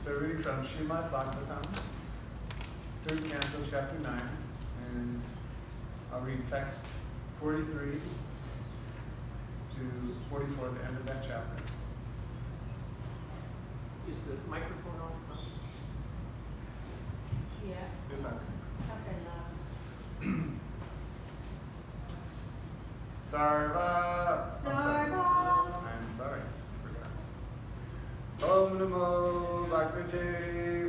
So reading from Srimad Bhagawatam, 3rd Canto, Chapter 9, and I'll read text 43 to 44 at the end of that chapter. Is the microphone on? Yeah. Yes, I'm. Okay, loud. Sarva. Sarva. I'm sorry. Forgot. Om Namo Bhagavate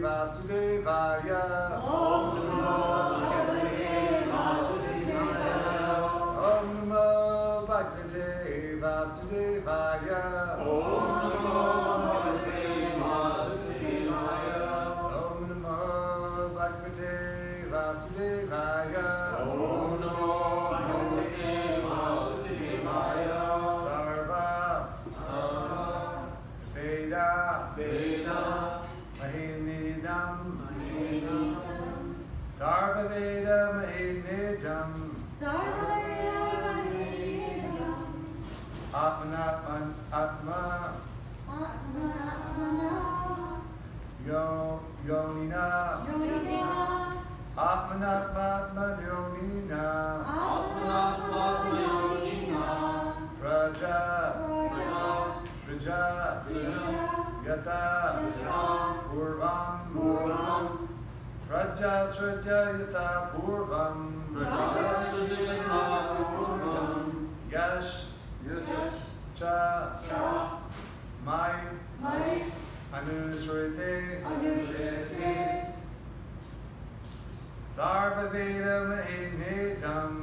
Vasudevaya. Om Namo Bhagavate Vasudevaya. Om Namo Bhagavate Vasudevaya. Om Namo Bhagavate Vasudevaya. Om Namo Bhagavate Vasudevaya. Om Namo Bhagavate Vasudevaya. Sarva. Veda. Veda. Mahinidam. Sarva Veda Mahinidam. Atmanatman Atma. Yonina. Atmanatman Yonina. Praja. Srija. Yata. Purvam. Praja Srija Yata Purvam. Yash. Cha. Mai. Anusrite. Sarva Veda Mahinidam.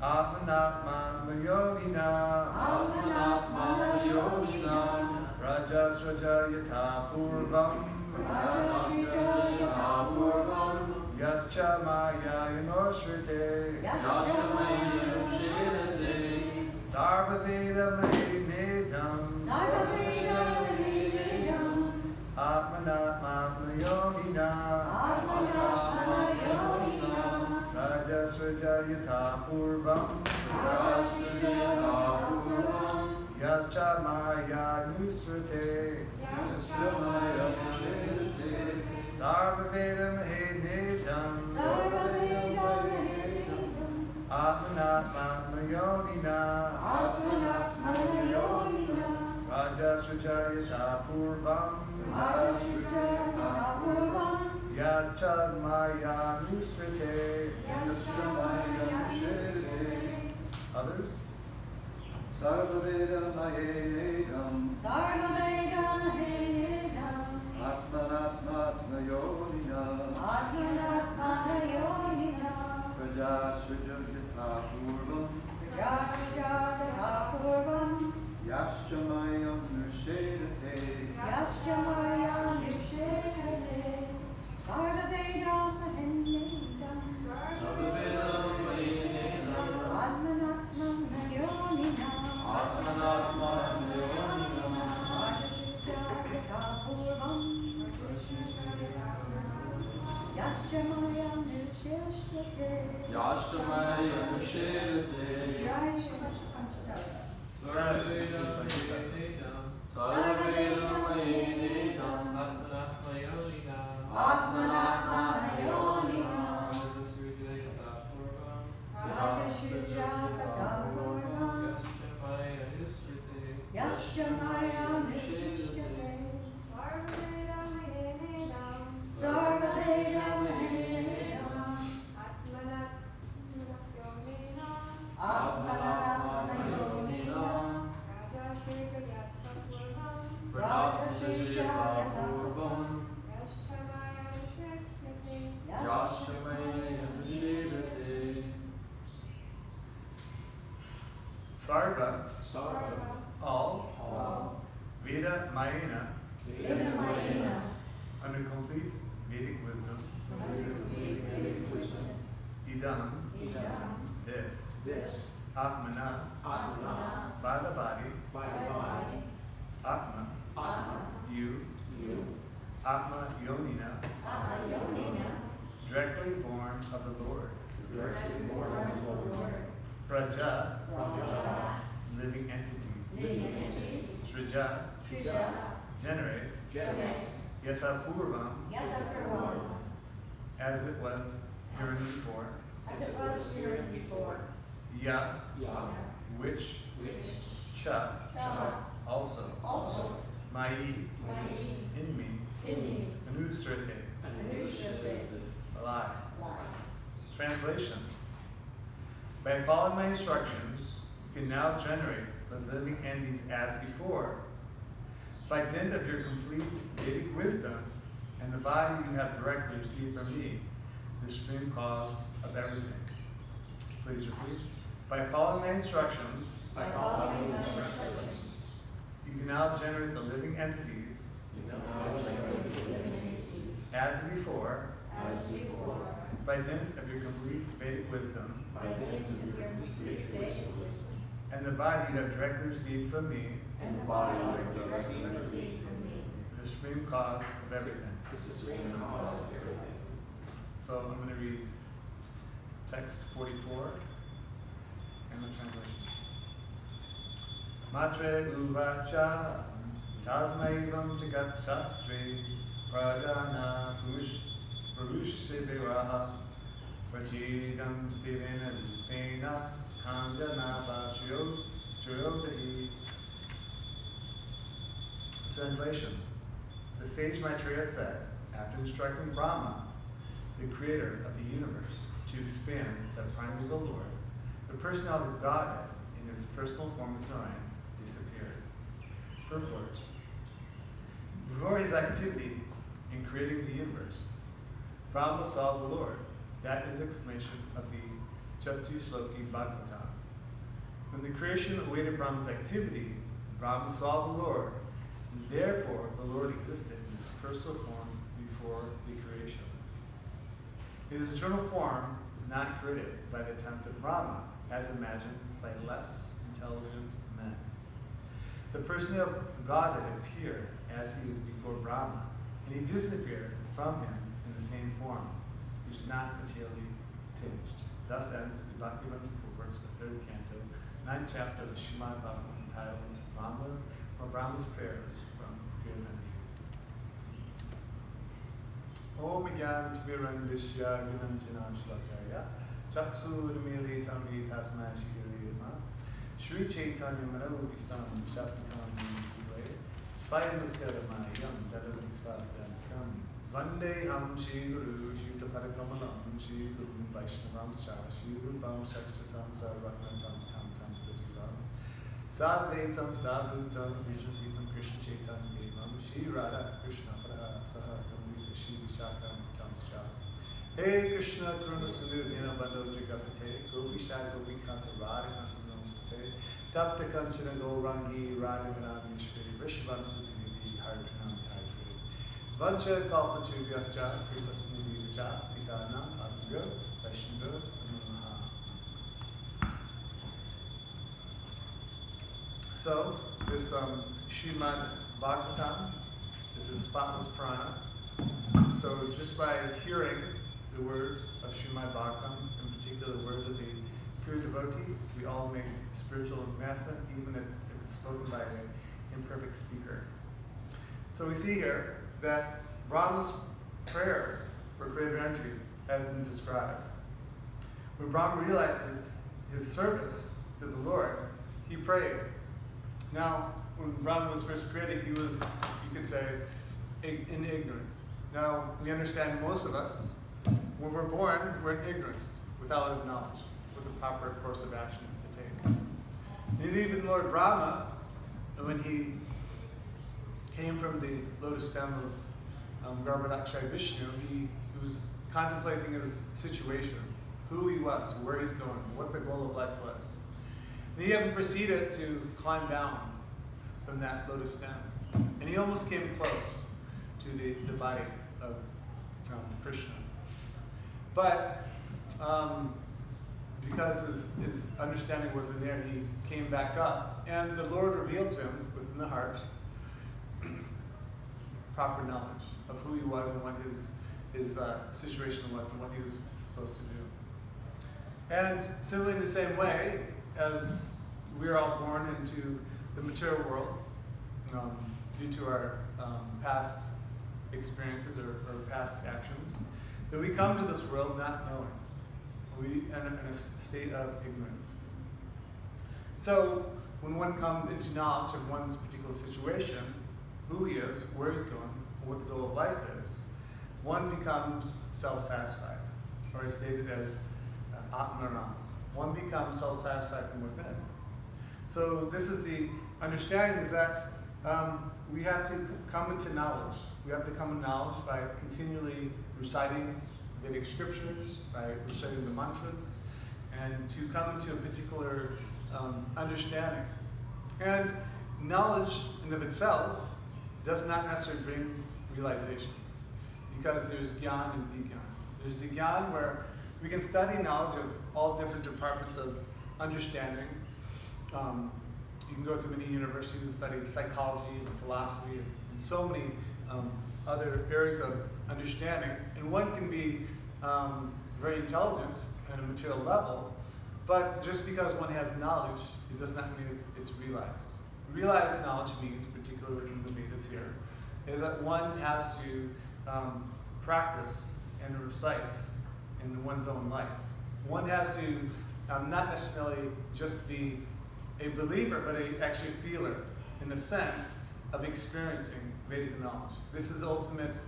Atmanatman Yonina. Rajasraja Yatha Purvam. Yascha Maya Yanoshrite. Sarva Veda Mahinidam. Atmanatman Yonina. Rajasraja Yatha Purvam. Yascha Maya Nusrite. Sarva Veda Mahinidam. Atmanatman Yonina. Rajasraja Yatha Purvam. Yascha Maya Nusrite. Others? Sarva Veda Mahinidam. Atmanatma Yonina. Prajasrija Yatha Purvam. Yascha Mayam Nurshedate. Sarva. All. Veda Mayena. Under complete Vedic wisdom. Idam. This. Atmana. By the body. Atma. You. Atma Yonina. Directly born of the Lord. Praja. living entities. Srija, Trija, generate, Yatha Purvam, as it was hereinbefore, Ya, which, Cha, also, Mai, in me, Anusrate, alive. Translation. By following my instructions, you can now generate the living entities as before. By dint of your complete Vedic wisdom and the body you have directly received from me, the supreme cause of everything. Please repeat. By following my instructions, you can now generate the living entities as before, by dint of your complete Vedic wisdom and the body you have directly received from me, the supreme cause of everything. So I'm going to read text 44 and the translation. Matre uvacha tasmaivam jagat shastri pradana purushiviraha vajidam sivena rupena kanjana vasyodahi. Translation. The sage Maitreya said, after instructing Brahma, the creator of the universe, to expand the primeval Lord, the personality of Godhead in his personal form as Narayan disappeared. Purport. Before his activity in creating the universe, Brahma saw the Lord. That is the explanation of the Chatushloki Bhagavatam. When the creation awaited Brahma's activity, Brahma saw the Lord, and therefore the Lord existed in his personal form before the creation. His eternal form is not created by the attempt of Brahma, as imagined by less intelligent men. The person of Godhead appeared as he is before Brahma, and he disappeared from him in the same form, which is not materially tinged. Thus ends the Bhagawatam works of the 3rd canto, 9th chapter of the Srimad Bhagawatam, entitled Brahma, or Brahma's Prayers from Kirtan. Om Gyan Tmirandishya Gunanjana Shlakaya Chaksurmilitam Tasma Shirima Shri Chaitanya Manobistam Shapitam Nivay Svayamukaramayam Jadamisvadam Vande Ham Shri Guru Shri Taparakamalam Shri Guru Vaishnavam Shri Rupam Shaktatam Sarvaknatam Tam Tam Sajivam Sadvaitam Sadhutam Krishna Sitam Krishna Chaitanya Devam Shri Radha Krishna Prada Saha Kamita Shri Vishakam Tamscha Hey Krishna Karuna Sindhu Dina Bando Jagapate Gopi Shad Gopi Kanta Radha Kanta Namastate Tapta Kanchana Gaurangi Radha Vanami Shri Vishvan Sudhini Hari Pranami Hari Puri Vancha Kalpachubhyascha Kripa Sindhi Vicha Pitana Adhya Vaishnava Namaha. So, this Srimad Bhagavatam, this is spotless Purana. So just by hearing the words of Srimad Bhagavatam, in particular the words of the pure devotee, we all make spiritual advancement, even if it's spoken by an imperfect speaker. So we see here that Brahma's prayers for creative entry has been described. When Brahma realized his service to the Lord, he prayed. Now, when Brahma was first created, he was, you could say, in ignorance. Now, we understand most of us, when we're born, we're in ignorance, without knowledge, with the proper course of actions to take. And even Lord Brahma, when he came from the lotus stem of Garbhodakshai Vishnu, he was contemplating his situation, who he was, where he's going, what the goal of life was. And he even proceeded to climb down from that lotus stem. And he almost came close to the body of Krishna. But because his understanding wasn't there, he came back up. And the Lord revealed to him within the heart proper knowledge of who he was and what his situation was and what he was supposed to do. And similarly in the same way, as we are all born into the material world, due to our past experiences or past actions, that we come to this world not knowing. We are in a state of ignorance. So when one comes into knowledge of one's particular situation, who he is, where he's going, what the goal of life is, one becomes self-satisfied, or is stated as Atmaram. One becomes self-satisfied from within. So this is the understanding, is that we have to come into knowledge. We have to come to knowledge by continually reciting Vedic scriptures, by reciting the mantras, and to come into a particular understanding. And knowledge in of itself does not necessarily bring realization, because there's Gyan and Vigyan. There's the Gyan where we can study knowledge of all different departments of understanding. You can go to many universities and study psychology and philosophy and so many other areas of understanding. And one can be very intelligent at a material level, but just because one has knowledge, it does not mean it's realized. Realized knowledge means, particularly in the Vedas here, is that one has to practice and recite in one's own life. One has to not necessarily just be a believer, but actually a feeler, in the sense of experiencing Vedic knowledge. This is the ultimate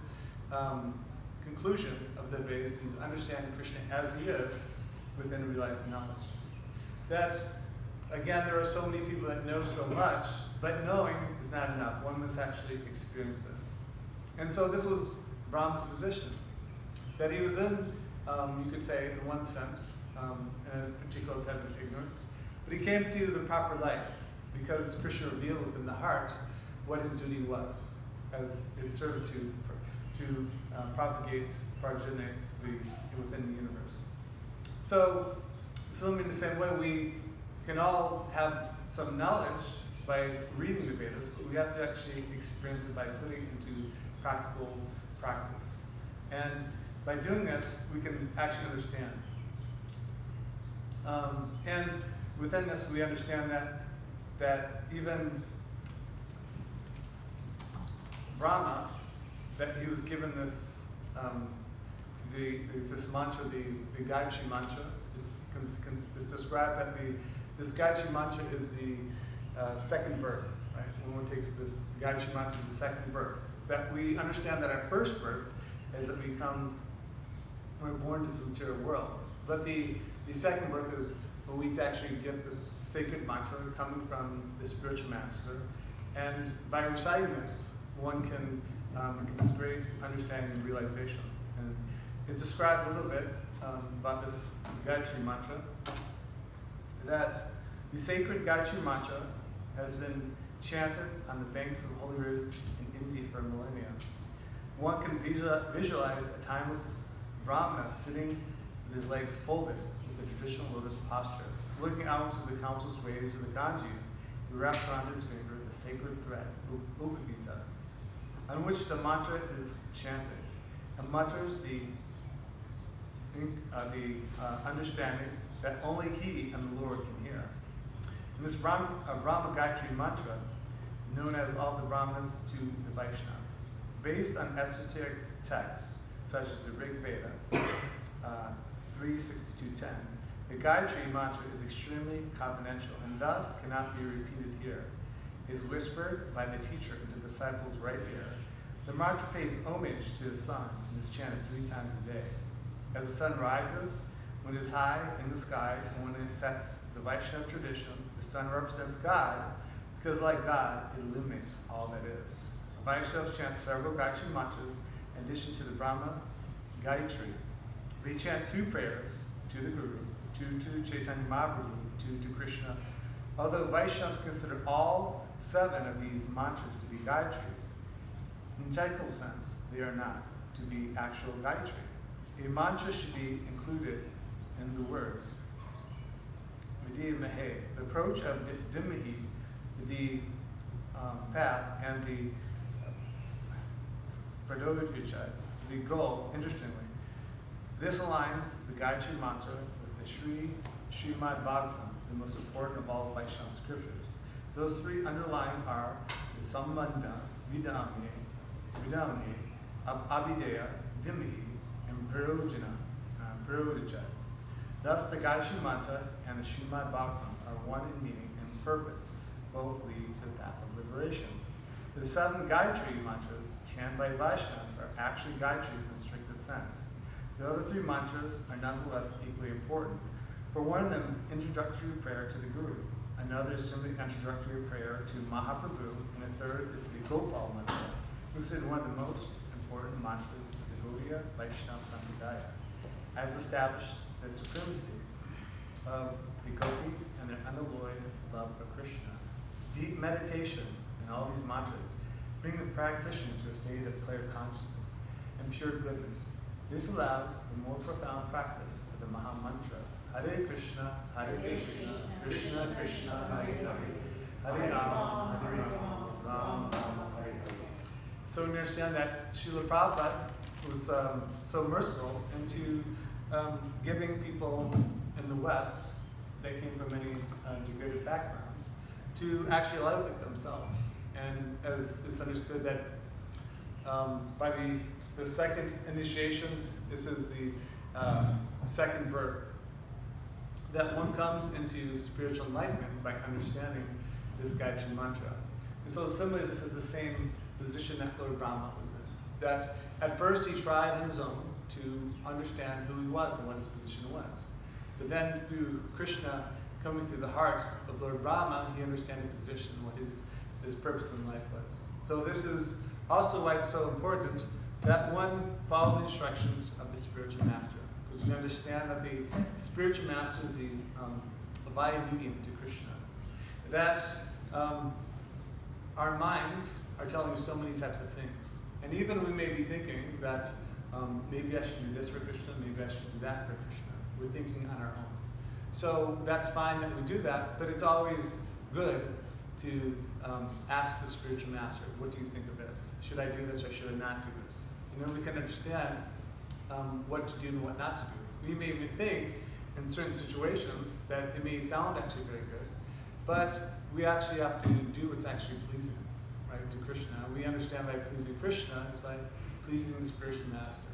conclusion of the Vedas, is understanding Krishna as he is within realized knowledge. That, again, there are so many people that know so much, but knowing is not enough. One must actually experience this. And so this was Brahma's position, that he was in, you could say, in one sense, in a particular type of ignorance, but he came to the proper light because Krishna revealed within the heart what his duty was, as his service to propagate, progenate within the universe. So, in the same way, we can all have some knowledge by reading the Vedas, but we have to actually experience it by putting it into practical practice. And by doing this, we can actually understand. And within this, we understand that even Brahma, that he was given this this mantra, the Gayatri mantra. It's described that this Gayatri mantra is the second birth. Right? When one takes this Gayatri mantra, is the second birth. That we understand that our first birth is that we're born to this material world. But the second birth is when we actually get this sacred mantra coming from the spiritual master. And by reciting this, one can get this great understanding and realization. And it described a little bit about this Gayatri mantra, that the sacred Gayatri mantra has been chanted on the banks of holy rivers in India for millennia. One can visualize a timeless Brahmana sitting with his legs folded with a traditional lotus posture, looking out into the countless waves of the Ganges. He wraps around his finger the sacred thread, Upavita, on which the mantra is chanted, and mutters the understanding that only he and the Lord can hear. And this Brahma Gayatri mantra, known as all the Brahmanas to the Vaishnavas, based on esoteric texts such as the Rig Veda 3:62:10, the Gayatri mantra is extremely confidential and thus cannot be repeated here. It is whispered by the teacher into the disciple's right ear. The mantra pays homage to the sun and is chanted 3 times a day. As the sun rises, when it is high in the sky, and when it sets, the Vaishnava tradition, the sun represents God, because like God, it illuminates all that is. The Vaishnavas chant several Gayatri mantras in addition to the Brahma Gayatri. They chant 2 prayers to the Guru, 2 to Chaitanya Mahaprabhu, 2 to Krishna. Although Vaishnavas consider all 7 of these mantras to be Gayatris, in technical sense, they are not to be actual Gayatri. A mantra should be included in the words Vidya Mahe, the approach of Dimahi, the path, and the Pradodhicha, the goal. Interestingly, this aligns the Gayatri mantra with the Srimad Bhagawatam, the most important of all Vaishnava scriptures. So those three underlying are the Sambandha, Vidamye, Abhideya, Dimhi, and Prayojaja. Thus the Gayatri Mantra and the Srimad Bhagawatam are one in meaning and purpose. Both lead to the path of liberation. The 7 Gayatri mantras chanted by Vaishnavas are actually Gayatris in the strictest sense. The other 3 mantras are nonetheless equally important. For one of them is introductory prayer to the Guru, another is simply introductory prayer to Mahaprabhu, and a third is the Gopal mantra, considered one of the most important mantras of the Gaudiya Vaishnava Sampradaya, as established the supremacy of the gopis and their unalloyed love for Krishna. Deep meditation in all these mantras bring the practitioner to a state of clear consciousness and pure goodness. This allows the more profound practice of the Maha Mantra, Hare Krishna, Krishna Krishna, Hare Hare, Hare Rama, Rama Rama, Hare Hare. So we understand that Srila Prabhupada was so merciful into giving people in the West, they came from any degraded background, to actually elevate themselves. And as it's understood that by the second initiation, this is the second birth, that one comes into spiritual enlightenment by understanding this Gayatri Mantra. And so similarly, this is the same position that Lord Brahma was in. That at first he tried on his own to understand who he was and what his position was. But then through Krishna coming through the hearts of Lord Brahma, he understood his position, what his purpose in life was. So this is also why it's so important that one follow the instructions of the spiritual master. Because we understand that the spiritual master is the via medium to Krishna. That our minds are telling us so many types of things. And even we may be thinking that maybe I should do this for Krishna, maybe I should do that for Krishna. We're thinking on our own. So that's fine that we do that, but it's always good to ask the spiritual master, what do you think of this? Should I do this or should I not do this? And then we can understand what to do and what not to do. We may even think in certain situations that it may sound actually very good, but we actually have to do what's actually pleasing, right, to Krishna. We understand by pleasing Krishna is by pleasing the spiritual master.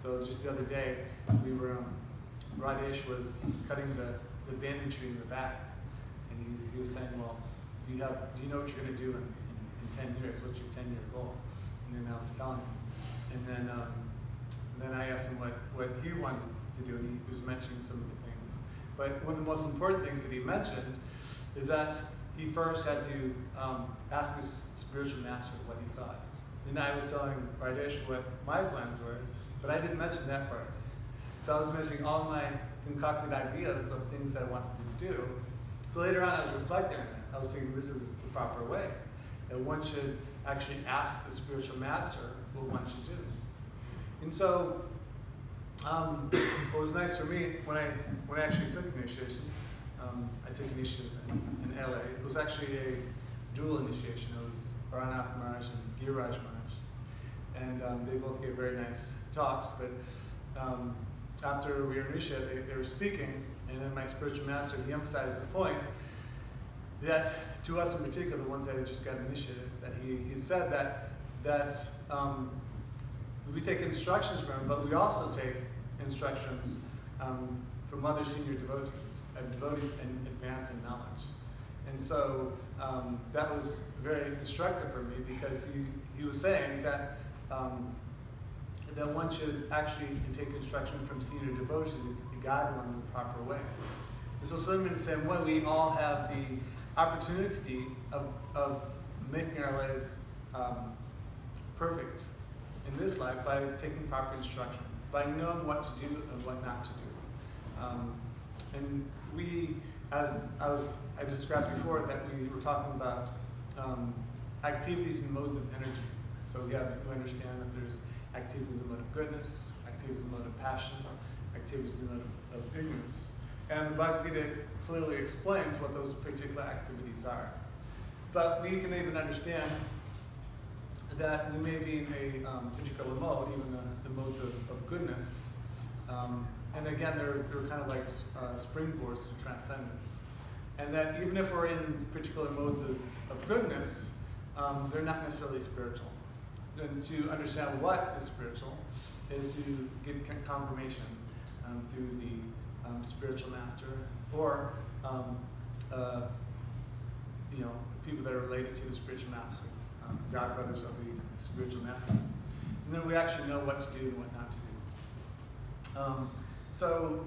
So just the other day, we were, Radesh was cutting the banyan tree in the back, and he was saying, well, do you know what you're going to do in 10 years? What's your 10-year goal? And then I was telling him. And then I asked him what he wanted to do, and he was mentioning some of the things. But one of the most important things that he mentioned is that he first had to ask his spiritual master what he thought. And I was telling Radesh what my plans were, but I didn't mention that part. So I was mentioning all my concocted ideas of things that I wanted to do. So later on I was reflecting on it. I was thinking this is the proper way. That one should actually ask the spiritual master what one should do. And so what was nice for me when I actually took initiation, I took initiation in LA. It was actually a dual initiation. It was Aranath Maharaj and Giriraj Maharaj. And they both gave very nice talks, but after we were initiated, they were speaking, and then my spiritual master, he emphasized the point that to us in particular, the ones that had just got initiated, that he said that we take instructions from him, but we also take instructions from other senior devotees in advancing knowledge. And so that was very instructive for me, because he was saying that that one should actually take instruction from senior devotees to guide one in the proper way. And so similarly in the same way, we all have the opportunity of making our lives perfect in this life by taking proper instruction, by knowing what to do and what not to do. And we, as I described before, that we were talking about activities and modes of energy. So we understand that there's activities in mode of goodness, activities in mode of passion, activities in mode of ignorance. And the Bhagavad Gita clearly explains what those particular activities are. But we can even understand that we may be in a particular mode, even the modes of goodness. And again, they're kind of like springboards to transcendence. and that even if we're in particular modes of goodness, they're not necessarily spiritual. And to understand what is spiritual is to get confirmation through the spiritual master, or people that are related to the spiritual master, God brothers of the spiritual master. And then we actually know what to do and what not to do. So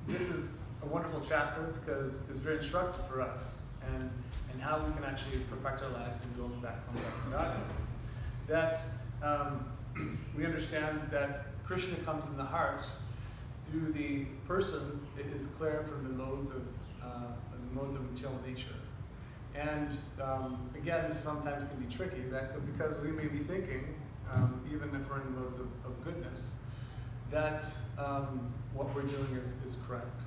this is a wonderful chapter because it's very instructive for us and how we can actually perfect our lives and go back home to God. That we understand that Krishna comes in the heart through the person is clear from the modes of material nature. And again, this sometimes can be tricky because we may be thinking, even if we're in the modes of goodness, that what we're doing is correct.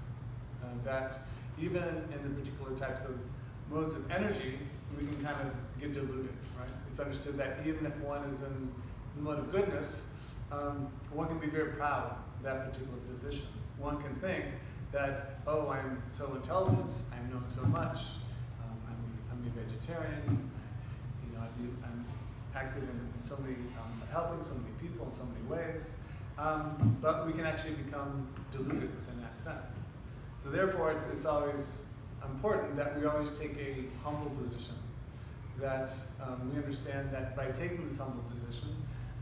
That even in the particular types of modes of energy, we can kind of get diluted, right? It's understood that even if one is in the mode of goodness, one can be very proud of that particular position. One can think that, oh, I'm so intelligent, I'm knowing so much, I'm a vegetarian, I'm active in so many, helping so many people in so many ways, but we can actually become deluded within that sense. So therefore, it's always important that we always take a humble position, that we understand that by taking this humble position,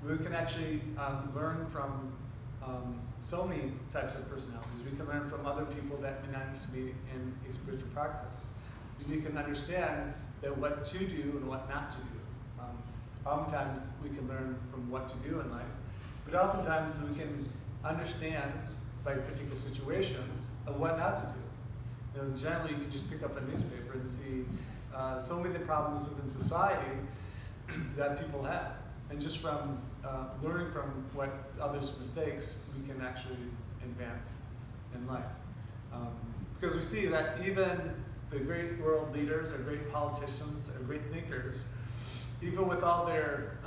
we can actually learn from so many types of personalities. We can learn from other people that may not necessarily be in a spiritual practice. We can understand that what to do and what not to do. Oftentimes we can learn from what to do in life, but oftentimes we can understand by particular situations of what not to do. Generally you can just pick up a newspaper and see so many of the problems within society that people have. And just from learning from what others' mistakes, we can actually advance in life. Because we see that even the great world leaders, or great politicians, or great thinkers, even with all their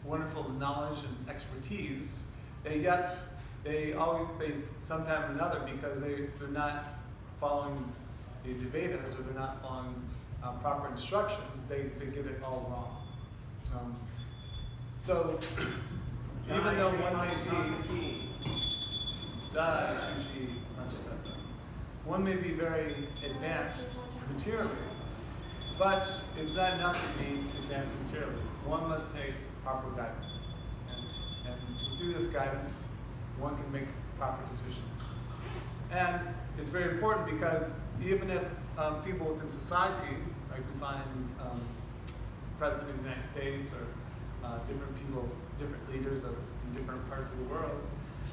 wonderful knowledge and expertise, they always face sometime or another because they're not following the Vedas, or they're not following proper instruction, they get it all wrong. So even though one may be very advanced materially, but it's not enough to be advanced materially. One must take proper guidance. And through this guidance, one can make proper decisions. And it's very important because even if people within society, like we find President of the United States, or different people, different leaders in different parts of the world,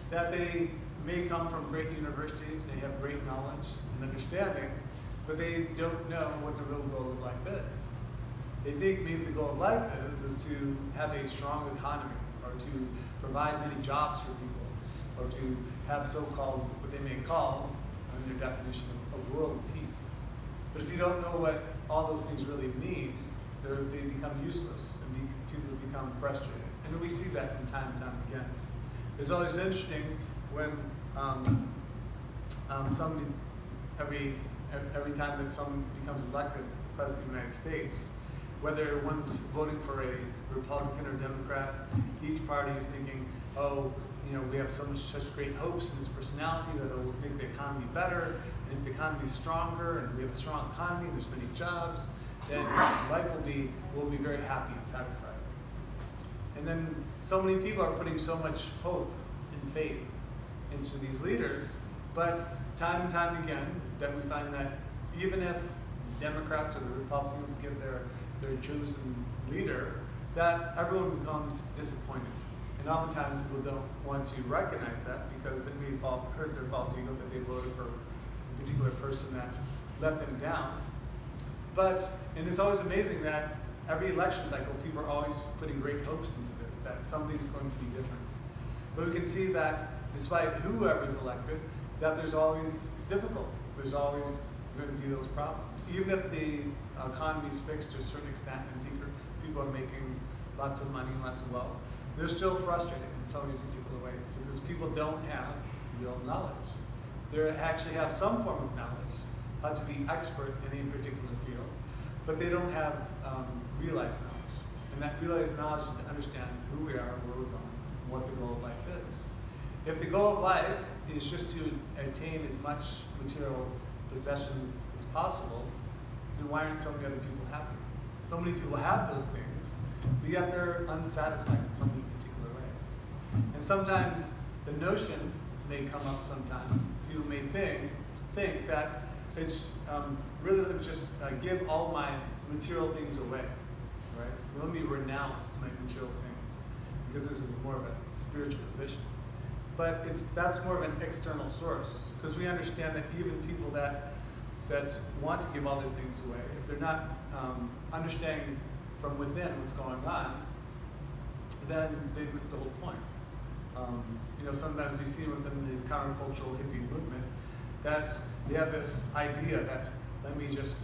that they may come from great universities, they have great knowledge and understanding, but they don't know what the real goal of life is. They think maybe the goal of life is to have a strong economy, or to provide many jobs for people, or to have so-called, what they may call, in their definition of world peace. But if you don't know what all those things really mean, they become useless, and people become frustrated. And we see that from time and time again. It's always interesting when somebody, every time that someone becomes elected president of the United States, whether one's voting for a Republican or Democrat, each party is thinking, oh, we have such great hopes in his personality that it will make the economy better, and if the economy is stronger, and we have a strong economy, there's many jobs, then life will be very happy and satisfied. And then so many people are putting so much hope and faith into these leaders, but time and time again that we find that even if Democrats or the Republicans get their chosen leader, that everyone becomes disappointed. And oftentimes people don't want to recognize that because it may hurt their false ego that they voted for a particular person that let them down. And it's always amazing that every election cycle, people are always putting great hopes into this, that something's going to be different. But we can see that despite whoever is elected, that there's always difficulties. There's always going to be those problems. Even if the economy is fixed to a certain extent and people are making lots of money and lots of wealth, they're still frustrated in so many particular ways because people don't have real knowledge. They actually have some form of knowledge how to be expert in a particular field, but they don't have realized knowledge. And that realized knowledge is to understand who we are, where we're going, and what the goal of life is. If the goal of life is just to attain as much material possessions as possible, then why aren't so many other people happy? So many people have those things, but yet they're unsatisfied in so many particular ways. And sometimes the notion may come up sometimes. People may think that it's rather than just give all my material things away, right? Let me renounce my material things, because this is more of a spiritual position. But that's more of an external source, because we understand that even people that want to give all their things away, if they're not understanding from within what's going on, then they miss the whole point. Sometimes you see within the countercultural hippie movement that they have this idea that let me just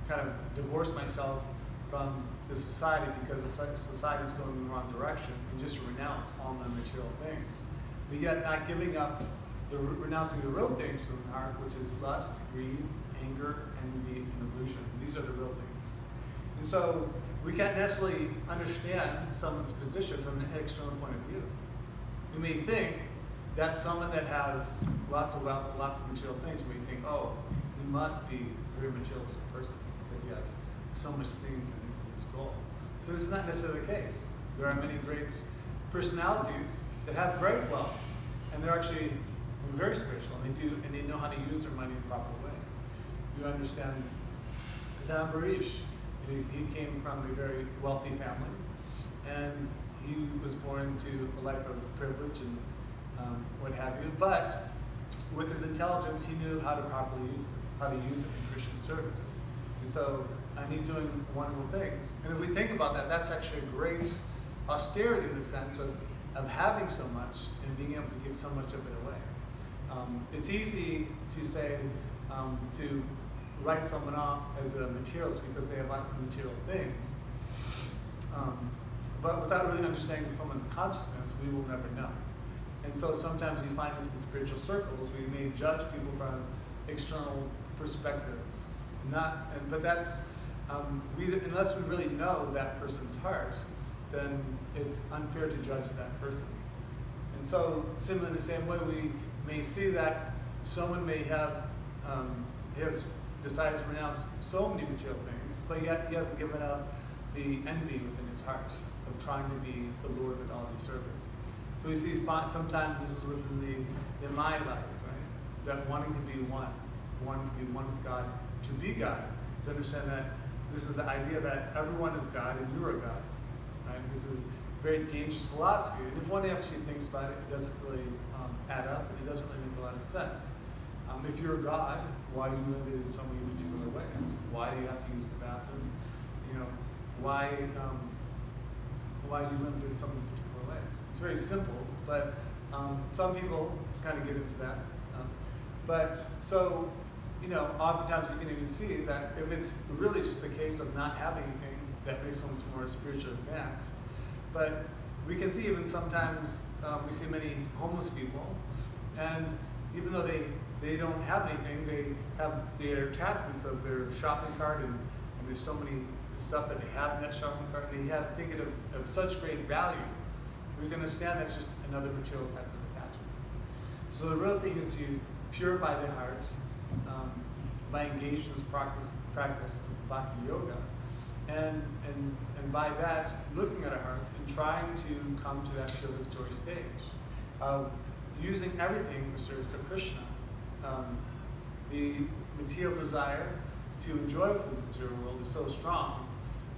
kind of divorce myself from the society because the society is going in the wrong direction, and just renounce all my material things. But yet not giving up, renouncing the real things from the heart, which is lust, greed, anger, envy, and illusion. These are the real things. And so we can't necessarily understand someone's position from an external point of view. You may think that someone that has lots of wealth and lots of material things, may think, oh, he must be a very materialistic person because he has so much things and this is his goal. But this is not necessarily the case. There are many great personalities that have great wealth, and they're actually very spiritual, and they know how to use their money in a proper way. You understand Madame Barish, he came from a very wealthy family, and he was born into a life of privilege and what have you, but with his intelligence, he knew how to properly use it, how to use it in Christian service. And so, he's doing wonderful things. And if we think about that, that's actually a great austerity in the sense of having so much and being able to give so much of it away. It's easy to say, to write someone off as a materialist because they have lots of material things. But without really understanding someone's consciousness, we will never know. And so sometimes we find this in spiritual circles. We may judge people from external perspectives. But that's, unless we really know that person's heart, then it's unfair to judge that person. And so, similar in the same way, we may see that someone may have, has decided to renounce so many material things, but yet he hasn't given up the envy within his heart of trying to be the Lord that all he serves. So we see sometimes this is within the mind lives, right? That wanting to be one to be one with God, to be God, to understand that this is the idea that everyone is God and you are God. Right? This is a very dangerous philosophy. And if one actually thinks about it, it doesn't really add up, and it doesn't really make a lot of sense. If you're God, why are you limited in so many particular ways? Why do you have to use the bathroom? Why are you limited in so many particular ways? It's very simple, but some people kind of get into that. Oftentimes you can even see that if it's really just the case of not having anything, that makes someone more spiritually advanced. But we can see even sometimes we see many homeless people, and even though they don't have anything, they have their attachments of their shopping cart, and there's so many stuff that they have in that shopping cart. They think it of such great value. We can understand that's just another material type of attachment. So the real thing is to purify the heart by engaging in this practice of bhakti yoga, and by that looking at our hearts and trying to come to that purificatory stage of using everything in the service of Krishna. The material desire to enjoy with this material world is so strong,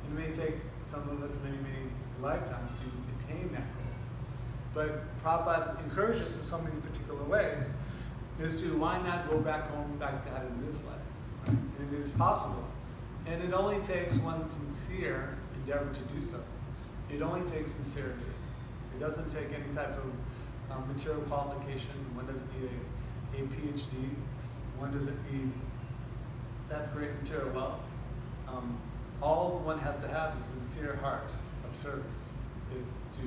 and it may take some of us many, many lifetimes to attain that goal. But Prabhupada encourages us in so many particular ways is to why not go back home, back to God in this life? Right? And it is possible. And it only takes one sincere endeavor to do so. It only takes sincerity. It doesn't take any type of material qualification. One doesn't need a PhD. One doesn't need that great material wealth. All one has to have is a sincere heart of service. To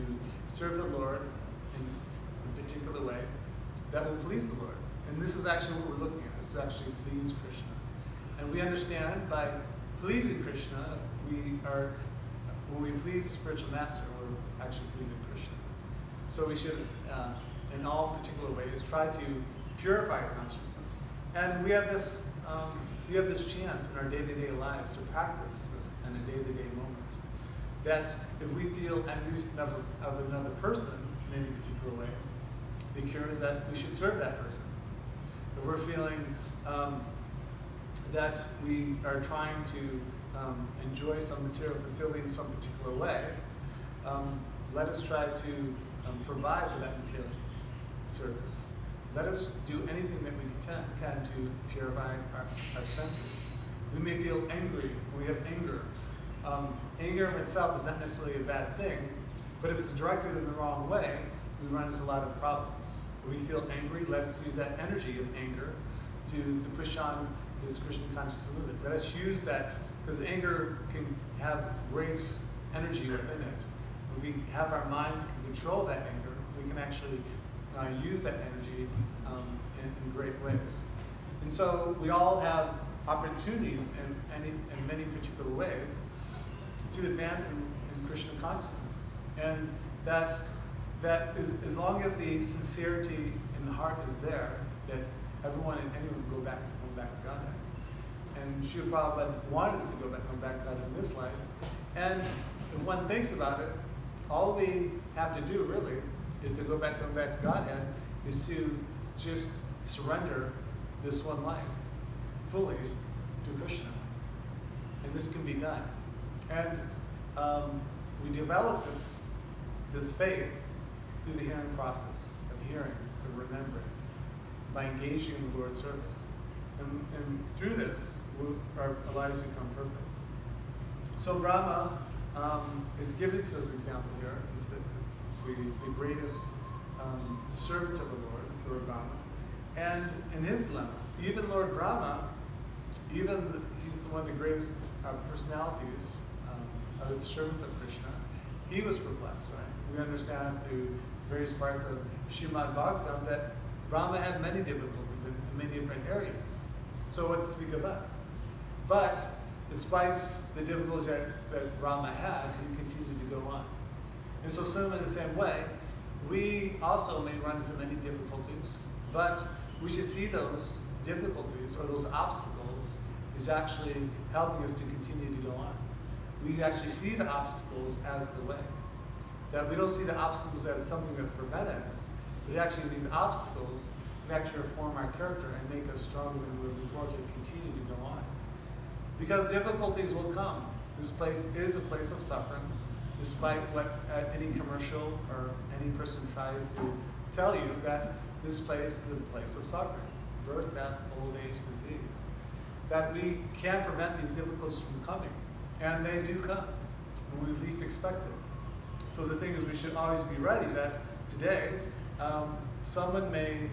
serve the Lord in a particular way that will please the Lord. And this is actually what we're looking at. This is actually please Krishna. And we understand by pleasing Krishna, when we please the spiritual master, we're actually pleasing Krishna. So we should, in all particular ways, try to purify our consciousness. And we have this chance in our day-to-day lives to practice this in a day-to-day moment. That if we feel envious of another person in any particular way, the cure is that we should serve that person. If we're feeling that we are trying to enjoy some material facility in some particular way, let us try to provide for that material service. Let us do anything that we can to purify our senses. We may feel angry when we have anger. Anger in itself is not necessarily a bad thing, but if it's directed in the wrong way, we run into a lot of problems. When we feel angry, let's use that energy of anger to push on this Krishna consciousness movement. Let us use that, because anger can have great energy within it. If we have our minds can control that anger, we can actually use that energy in great ways. And so we all have opportunities in many particular ways to advance in Krishna consciousness. And that is, as long as the sincerity in the heart is there, that everyone and anyone go back to Godhead. And Srila Prabhupada wanted us to go back to Godhead in this life. And if one thinks about it, all we have to do really is to go back to Godhead, is to just surrender this one life fully to Krishna. And this can be done. And we develop this faith through the hearing process of hearing, of remembering, by engaging in the Lord's service. And through this, our lives become perfect. So Brahma is giving us an example here. He's the greatest servant of the Lord, Lord Brahma. And in his dilemma, even Lord Brahma, he's one of the greatest personalities of the servants of Krishna, he was perplexed, right? We understand through various parts of Srimad Bhagawatam that Brahma had many difficulties in many different areas. So what to speak of us? But despite the difficulties that Brahma had, he continued to go on. And so similar in the same way, we also may run into many difficulties, but we should see those difficulties or those obstacles is actually helping us to continue to go on. We actually see the obstacles as the way. That we don't see the obstacles as something that's preventing us, but actually these obstacles can actually reform our character and make us stronger than we were before to continue to go on. Because difficulties will come. This place is a place of suffering, despite what any commercial or any person tries to tell you, that this place is a place of suffering. Birth, death, old age, disease. That we can't prevent these difficulties from coming. And they do come when we least expect it. So the thing is, we should always be ready that today someone may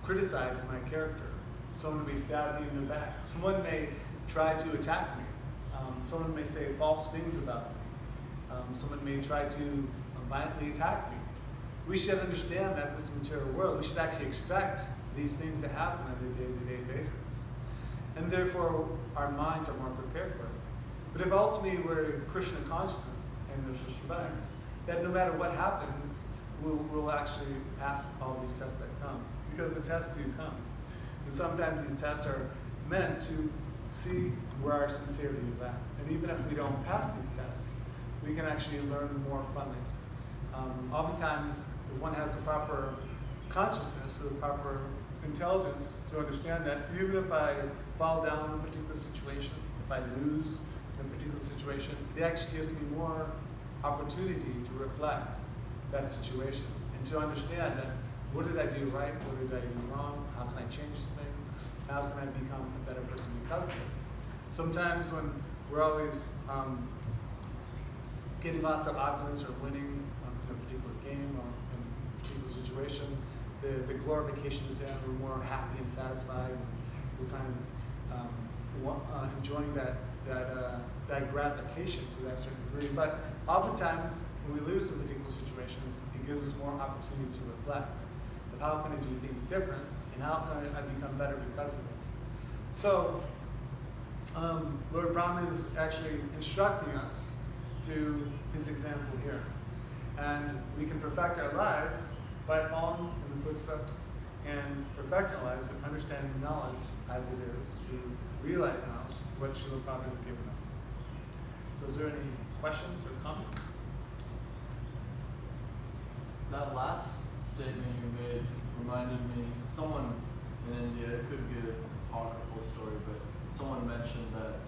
criticize my character. Someone may stab me in the back. Someone may try to attack me. Someone may say false things about me. Someone may try to violently attack me. We should understand that this material world, we should actually expect these things to happen on a day-to-day basis. And therefore, our minds are more prepared for it. But if ultimately we're in Krishna consciousness and there's respect, that no matter what happens, we'll actually pass all these tests that come. Because the tests do come. And sometimes these tests are meant to see where our sincerity is at. And even if we don't pass these tests, we can actually learn more from it. Oftentimes, if one has the proper consciousness, or the proper intelligence to understand that even if I fall down in a particular situation, if I lose in a particular situation, it actually gives me more opportunity to reflect that situation and to understand that what did I do right, what did I do wrong, how can I change this thing, how can I become a better person because of it. Sometimes when we're always getting lots of opulence or winning in a particular game or in a particular situation, the glorification is there, we're more happy and satisfied, and we're kind of enjoying that that gratification to that certain degree. But oftentimes, when we lose in particular situations, it gives us more opportunity to reflect of how can I do things different and how can I become better because of it. So, Lord Brahma is actually instructing us through his example here. And we can perfect our lives by following in the footsteps and perfecting our lives with understanding knowledge as it is, to realize knowledge, what Srila Prabhupada has given us. So is there any questions or comments? That last statement you made reminded me, someone in India, it could be a apocryphal story, but someone mentioned that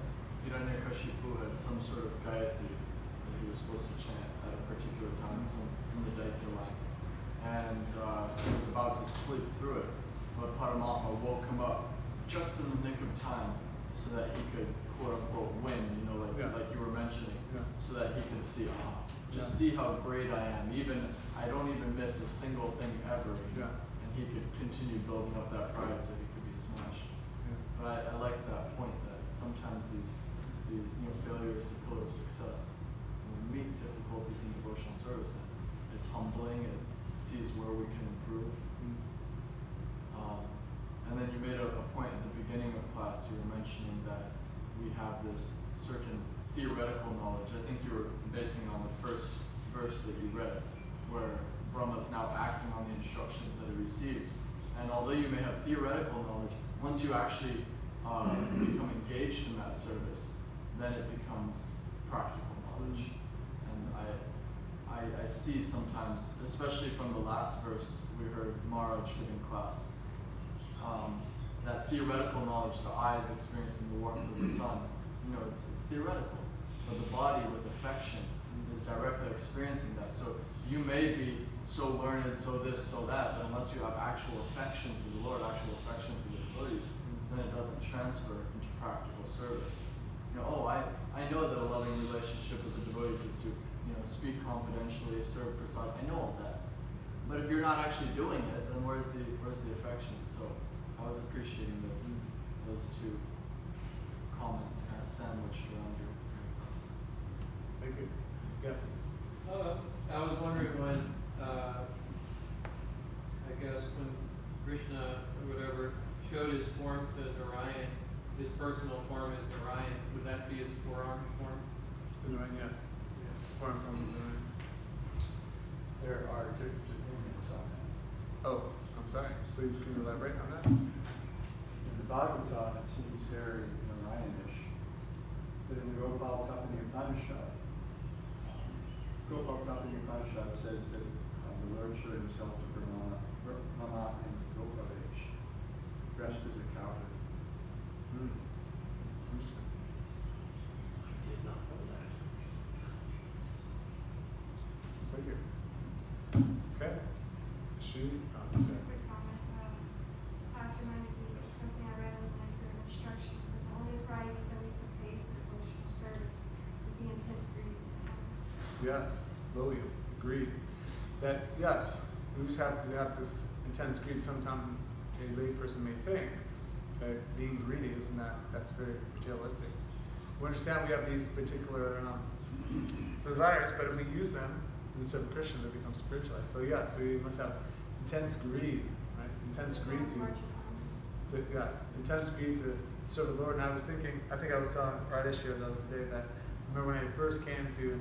Hiranyakashipu had some sort of gayatri that he was supposed to chant at a particular time in the Daitya line. And he was about to sleep through it, but Paramatma woke him up just in the nick of time so that he could, quote unquote, win, like you were mentioning, so that he could see, see how great I am. I don't even miss a single thing ever. And he could continue building up that pride so he could be smashed. But I like that point that sometimes failure is the pillar of success. When we meet difficulties in devotional service, it's humbling. It sees where we can improve. And then you made a point at the beginning of class. You were mentioning that we have this certain theoretical knowledge. I think you were basing it on the first verse that you read, where Brahma is now acting on the instructions that he received. And although you may have theoretical knowledge, once you actually become engaged in that service, then it becomes practical knowledge. And I see sometimes, especially from the last verse we heard Maharaj giving class, that theoretical knowledge, the eye is experiencing the warmth of the sun, it's theoretical. But the body with affection is directly experiencing that. So you may be so learned, so this, so that, but unless you have actual affection for the Lord, actual affection for the devotees, then it doesn't transfer into practical service. I know that a loving relationship with the devotees is to, speak confidentially, serve prasad. I know all that. But if you're not actually doing it, then where's the affection? So I was appreciating those two comments kind of sandwiched around your thoughts. Thank you. Yes? I was wondering when, I guess when Krishna or whatever showed his form to Narayan, his personal form is Narayan, would that be his forearm form? Narayan, yes. Form from Narayan. There are different opinions on that. Oh, I'm sorry. Please, can you elaborate on that? In the Bhagavatam, it seems very Narayanish. But in the Gopal-tapani Upanishad, Gopal-tapani Upanishad says that the Lord showed himself to Brahma and Gopalesh, dressed as a cowherd. Interesting. I did not know that. Thank you. Okay. Just a quick comment. Class reminded me of something I read in the instruction. The only price that we can pay for devotional service is the intense greed. Yes, Lily, agreed. That yes, we just have to have this intense greed. Sometimes a lay person may think that being greedy isn't that's very materialistic. We understand we have these particular desires, but if we use them in the service of Krishna, they become spiritualized. So so we must have intense greed, right? Intense greed to intense greed to serve the Lord. And I was thinking, I think I was telling Radesh here the other day that I remember when I first came to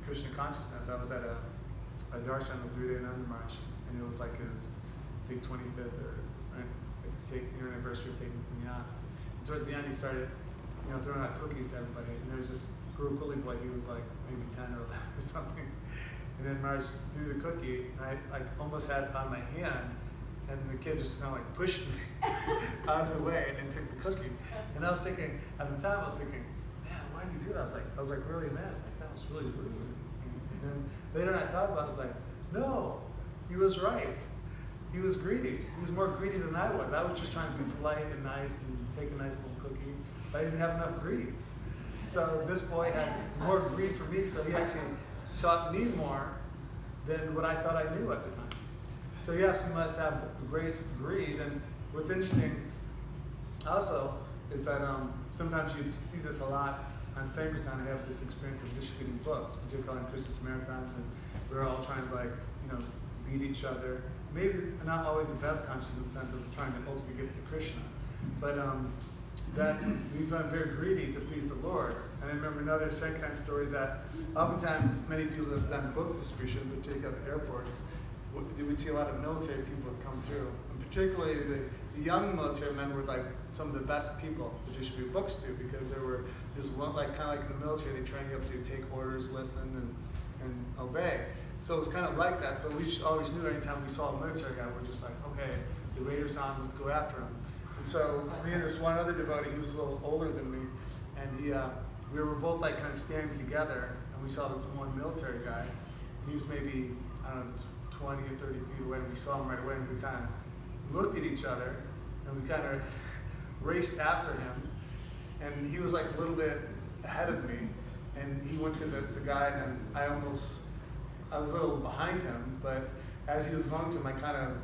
Krishna consciousness, I was at a darshan with 3-day Nanda Maharaj, and it was like his, I think, 25th anniversary of taking sannyas. And towards the end, he started, throwing out cookies to everybody. And there was this Guru Kuli boy, he was like maybe 10 or 11 or something. And then Maharaj threw the cookie, and I almost had it on my hand, and the kid just kind of like pushed me out of the way and then took the cookie. And I was thinking, at the time, man, why did you do that? I was like really mad. I was like, that was really rude. And then later I thought about it, I was like, no, he was right. He was greedy. He was more greedy than I was. I was just trying to be polite and nice and take a nice little cookie, but I didn't have enough greed. So this boy had more greed for me, so he actually taught me more than what I thought I knew at the time. So yes, we must have great greed. And what's interesting also is that sometimes you see this a lot on Sankirtan. I have this experience of distributing books, particularly on Christmas marathons, and we're all trying to beat each other. Maybe not always the best conscience in the sense of trying to ultimately get to Krishna, but that we've been very greedy to please the Lord. And I remember another Sankirtan story that oftentimes many people have done book distribution, particularly at airports. You would see a lot of military people come through, and particularly the young military men were like some of the best people to distribute books to, because there's one kind of like in the military, they train you up to take orders, listen, and obey. So it was kind of like that. So we just always knew anytime we saw a military guy, we're just like, okay, the raiders on, let's go after him. And so me and this one other devotee, he was a little older than me, and we were both like kind of standing together, and we saw this one military guy. He was maybe, I don't know, 20 or 30 feet away, and we saw him right away, and we kind of looked at each other, and we kind of raced after him, and he was like a little bit ahead of me, and he went to the guy, and I was a little behind him, but as he was going to him, I kind of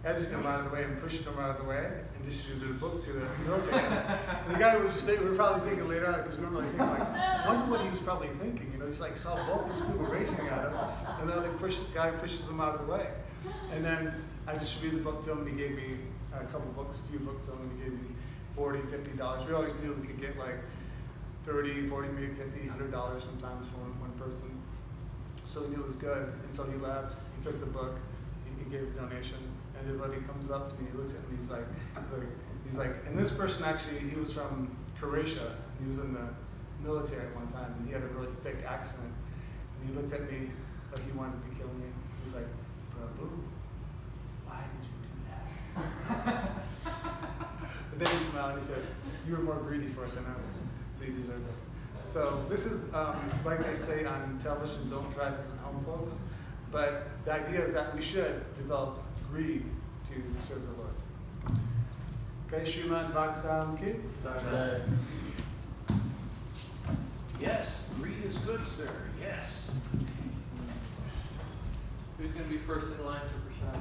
edged him out of the way and pushed him out of the way and distributed the book to the military. And the guy was just thinking, we were probably thinking later on, because we weren't really thinking, I wonder what he was probably thinking. He's like, saw both these people racing at him, and then the guy pushes him out of the way. And then I distributed the book to him, and he gave me a few books to him, and he gave me $40, $50. We always knew we could get like $30, $40, maybe $50, $100 sometimes for one person. So we knew it was good, and so he left, he took the book, he gave the donation, and everybody comes up to me, he looks at me, he's like, and this person actually, he was from Croatia, he was in the military at one time, and he had a really thick accent, and he looked at me like he wanted to kill me. He's like, Prabhu, why did you do that? But then he smiled and he said, you were more greedy for it than I was, so you deserve it. So this is, like they say on television, don't try this at home, folks. But the idea is that we should develop greed to serve the Lord. Okay, Srimad Bhagawatam ki? Yes, greed is good, sir. Yes. Who's going to be first in line for prasad?